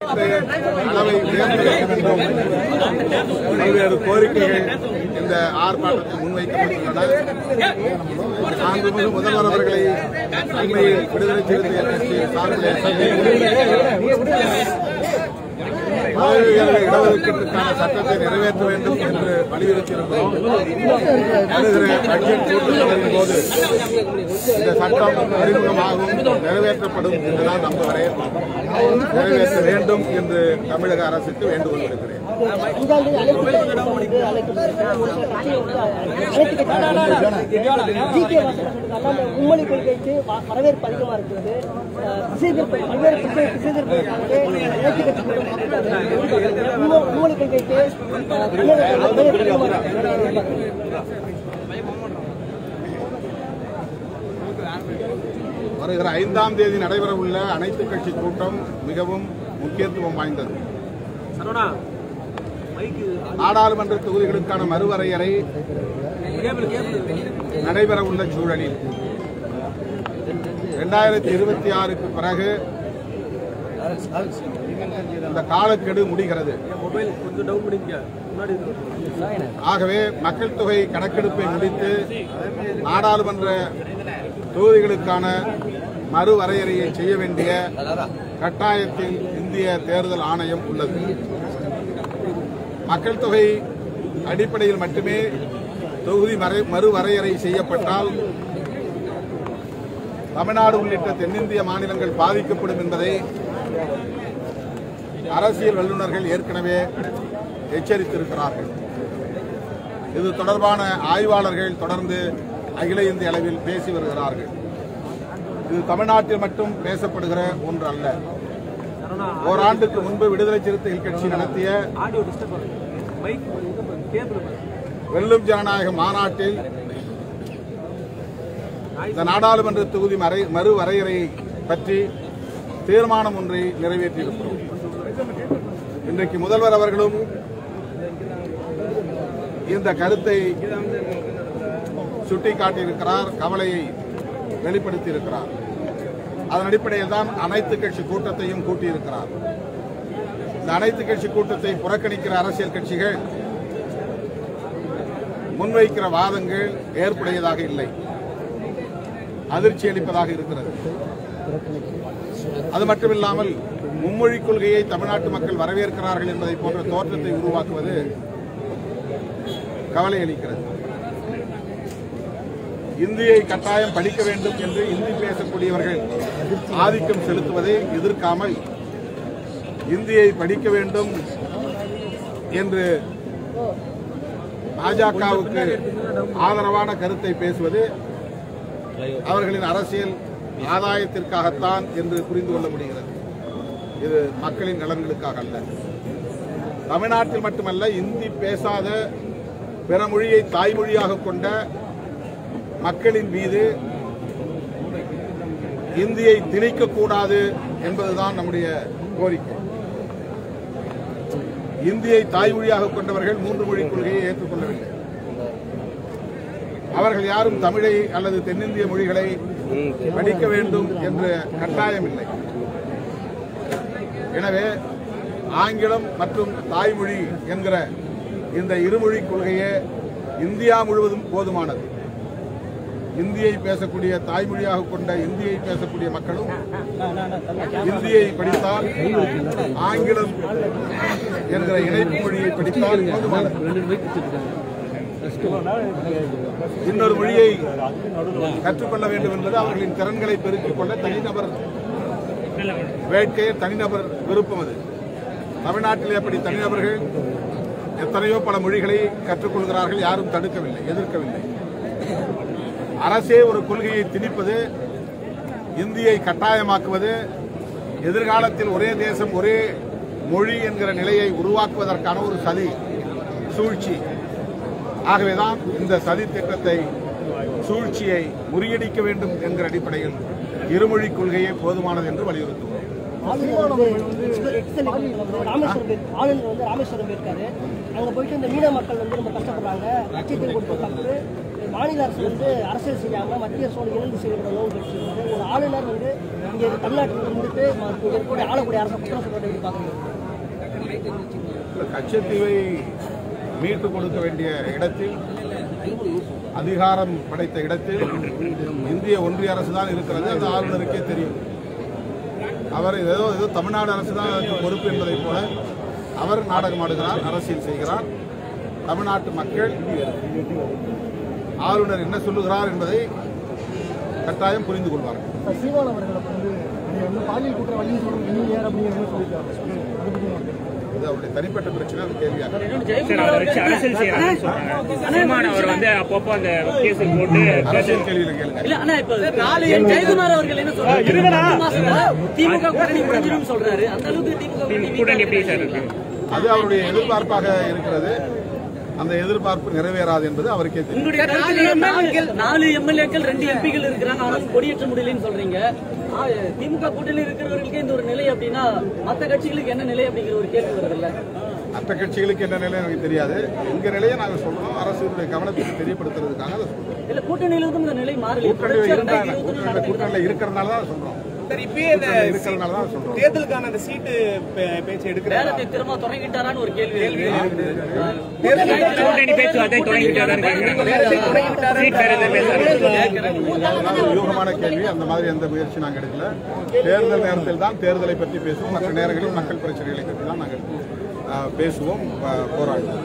அளவை உயர்ந்திருக்க வேண்டும் பல்வேறு கோரிக்கைகள் இந்த ஆர்ப்பாட்டத்தில் முன்வைக்கப்பட்டுள்ளன. மாண்புமிகு முதல்வர் அவர்களை அண்மையில் விடுதலை சிறுத்தைகள் கட்சியின் சார்பில் இடஒதுக்கீட்டுக்கான சட்டத்தை நிறைவேற்ற வேண்டும் என்று வலியுறுத்தியிருக்கிறோம். வருகிற பட்ஜெட் கூட்டத்தொடரின் போது இந்த சட்டம் அறிமுகமாகும், நிறைவேற்றப்படும் என்றுதான் நம்புகிறேன். நிறைவேற்ற வேண்டும் என்று தமிழக அரசுக்கு வேண்டுகோள் விடுக்கிறேன். மும்மொழி கொள்கைக்கு வரவேற்பு அதிகமா இருக்கிறது. மும்மொழி கொள்கைக்கு வருகிற 5ஆம் தேதி நடைபெறவுள்ள அனைத்து கட்சி கூட்டம் மிகவும் முக்கியத்துவம் வாய்ந்தது. நாடாளுமன்ற தொகுதிகளுக்கான மறுவரையறை நடைபெறவுள்ள சூழலில் 2026க்கு பிறகு இந்த காலக்கெடு முடிகிறது. ஆகவே மக்கள் தொகை கணக்கெடுப்பை முடித்து நாடாளுமன்ற தொகுதிகளுக்கான மறுவரையறையை செய்ய வேண்டிய கட்டாயத்தில் இந்திய தேர்தல் ஆணையம் உள்ளது. மக்கள் தொகை அடிப்படையில் மட்டுமே தொகுதி மறுவரையறை செய்யப்பட்டால் தமிழ்நாடு உள்ளிட்ட தென்னிந்திய மாநிலங்கள் பாதிக்கப்படும் என்பதை அரசியல் வல்லுநர்கள் ஏற்கனவே எச்சரித்திருக்கிறார்கள். இது தொடர்பான ஆய்வாளர்கள் தொடர்ந்து அகில இந்திய அளவில் பேசி வருகிறார்கள். இது தமிழ்நாட்டில் மட்டும் பேசப்படுகிற ஒன்று அல்ல. ஓராண்டுக்கு முன்பு விடுதலை சிறுத்தைகள் கட்சி நடத்திய வெல்லும் ஜனநாயக மாநாட்டில் இந்த நாடாளுமன்ற தொகுதி மறுவரையறை பற்றி தீர்மானம் ஒன்றை நிறைவேற்றியிருக்கிறோம். இன்றைக்கு முதல்வர் அவர்களும் இந்த கருத்தை சுட்டிக்காட்டியிருக்கிறார், கவலையை வெளிப்படுத்தியிருக்கிறார். அதன் அடிப்படையில் தான் அனைத்து கட்சி கூட்டத்தையும் கூட்டியிருக்கிறார். இந்த அனைத்து கட்சி கூட்டத்தை புறக்கணிக்கிற அரசியல் கட்சிகள் முன்வைக்கிற வாதங்கள் ஏற்புடையதாக இல்லை, அதிர்ச்சி அளிப்பதாக இருக்கிறது. அது மட்டுமில்லாமல் மும்மொழி கொள்கையை தமிழ்நாட்டு மக்கள் வரவேற்கிறார்கள் என்பதை போன்ற தோற்றத்தை உருவாக்குவது கவலை அளிக்கிறது. இந்தியை கட்டாயம் படிக்க வேண்டும் என்று இந்தி பேசக்கூடியவர்கள் ஆதிக்கம் செலுத்துவதை எதிர்க்காமல் இந்தியை படிக்க வேண்டும் என்று பாஜகவுக்கு ஆதரவான கருத்தை பேசுவது அவர்களின் அரசியல் ஆதாயத்திற்காகத்தான் என்று புரிந்து கொள்ள முடிகிறது. இது மக்களின் நலன்களுக்காக அல்ல. தமிழ்நாட்டில் மட்டுமல்ல, இந்தி பேசாத பிற மொழியை தாய்மொழியாக கொண்ட மக்களின் மீது இந்தியை திணிக்கக்கூடாது என்பதுதான் நம்முடைய கோரிக்கை. இந்தியை தாய்மொழியாக கொண்டவர்கள் 3 மொழி கொள்கையை ஏற்றுக்கொள்ளவில்லை. அவர்கள் யாரும் தமிழை அல்லது தென்னிந்திய மொழிகளை படிக்க வேண்டும் என்ற கட்டாயம் இல்லை. எனவே ஆங்கிலம் மற்றும் தாய்மொழி என்கிற இந்த இருமொழி கொள்கையே இந்தியா முழுவதும் போதுமானது. இந்தியை பேசக்கூடிய தாய்மொழியாக கொண்ட இந்தியை பேசக்கூடிய மக்களும் இந்தியை படித்தால், ஆங்கிலம் என்கிற இணைப்பு மொழியை படித்தால் போதுமானது. இன்னொரு மொழியை கற்றுக்கொள்ள வேண்டும் என்பது அவர்களின் திறன்களை பெருக்கிக் கொள்ள தனிநபர் வேட்கை, தனிநபர் விருப்பம். அது தமிழ்நாட்டில் அப்படி தனிநபர்கள் எத்தனையோ பல மொழிகளை கற்றுக்கொள்கிறார்கள். யாரும் தடுக்கவில்லை, எதிர்க்கவில்லை. அரசே ஒரு கொள்கையை திணிப்பது, இந்தியை கட்டாயமாக்குவது, எதிர்காலத்தில் ஒரே தேசம் ஒரே மொழி என்கிற நிலையை உருவாக்குவதற்கான ஒரு சதி சூழ்ச்சி. ஆகவேதான் இந்த சதி திட்டத்தை, சூழ்ச்சியை முறியடிக்க வேண்டும் என்கிற அடிப்படையில் இருமொழி கொள்கையே போதுமானது என்று வலியுறுத்துவோம். ராமேஸ்வரம் இருக்காரு, அங்க போயிட்டு இந்த மீன மக்கள் ரொம்ப கஷ்டப்படுறாங்க, லட்சத்தை கொடுத்து தப்பு மாநில அரசு அரசியல் செய்யாம மத்திய அரசோடு இணைந்து செயல்படணும். ஒரு ஆளுநர் இங்கே தமிழ்நாட்டில் வந்துட்டு இருக்கக்கூடிய ஆளக்கூடிய அரசு குற்றம் சொல்றதை பார்க்குறீங்க. கச்சத்தீவை மீட்டுக் கொடுக்க வேண்டிய இடத்தில், அதிகாரம் படைத்த இடத்தில் இந்திய ஒன்றிய அரசு தான் இருக்கிறது. அது ஆளுநருக்கே தெரியும். அவர் ஏதோ தமிழ்நாடு அரசு தான் அதற்கு பொறுப்பு என்பதைப் போல அவர் நாடகமாடுகிறார், அரசியல் செய்கிறார். தமிழ்நாட்டு மக்கள் ஆளுநர் என்ன சொல்லுகிறார் என்பதை கட்டாயம் புரிந்து கொள்வார்கள். சீமான் அவர்களை வந்து பாலியல் குற்றவாளின்னு சொல்லுங்க அப்படின்னு சொல்லியிருக்காங்க. இது அவருடைய தனிப்பட்ட பிரச்சனை, அது கேள்வியாக. அரசியல் கேள்வியில கேளுங்க. ஜெயக்குமார் அவர்கள் என்ன சொல்றாரு? அந்த அளவுக்கு அது அவருடைய எதிர்பார்ப்பாக இருக்கிறது. அந்த எதிர்பார்ப்பு நிறைவேறாது என்பது அவருக்கே தெரியும். 4 எம்எல்ஏக்கள் 2 எம்பிகள் இருக்கிறாங்க, ஆனாலும் கொடியேற்ற முடியலன்னு சொல்றீங்க. திமுக கூட்டணியில் இருக்கிறவர்களுக்கு இந்த ஒரு நிலை அப்படின்னா மற்ற கட்சிகளுக்கு என்ன நிலை அப்படிங்கிற ஒரு கேள்வி வருதுல்ல? மற்ற கட்சிகளுக்கு என்ன நிலை எனக்கு தெரியாது. எங்க நிலையை நாங்கள் சொல்றோம், அரசுடைய கவனத்துக்கு தெரியப்படுத்துறதுக்காக அதை சொல்றோம். இல்ல, கூட்டணியிலிருந்தும் இந்த நிலை மாறல. கூட்டணியில இருக்கிறதுனால தான் சொல்றோம். தேர்தலுக்கான அந்த சீட்டு பேச்சு எடுக்கிற வேலத்தை திரும்ப தொடங்கிட்டாரான்னு ஒரு கேள்வி. வியூகமான கேள்வி. அந்த மாதிரி எந்த முயற்சி நாங்கள் எடுக்கல. தேர்தல் நேரத்தில் தான் தேர்தலை பற்றி பேசுவோம். மற்ற நேரங்களில் மக்கள் பிரச்சனைகளை பற்றி தான் நாங்கள் பேசுவோம், போராடுவோம்.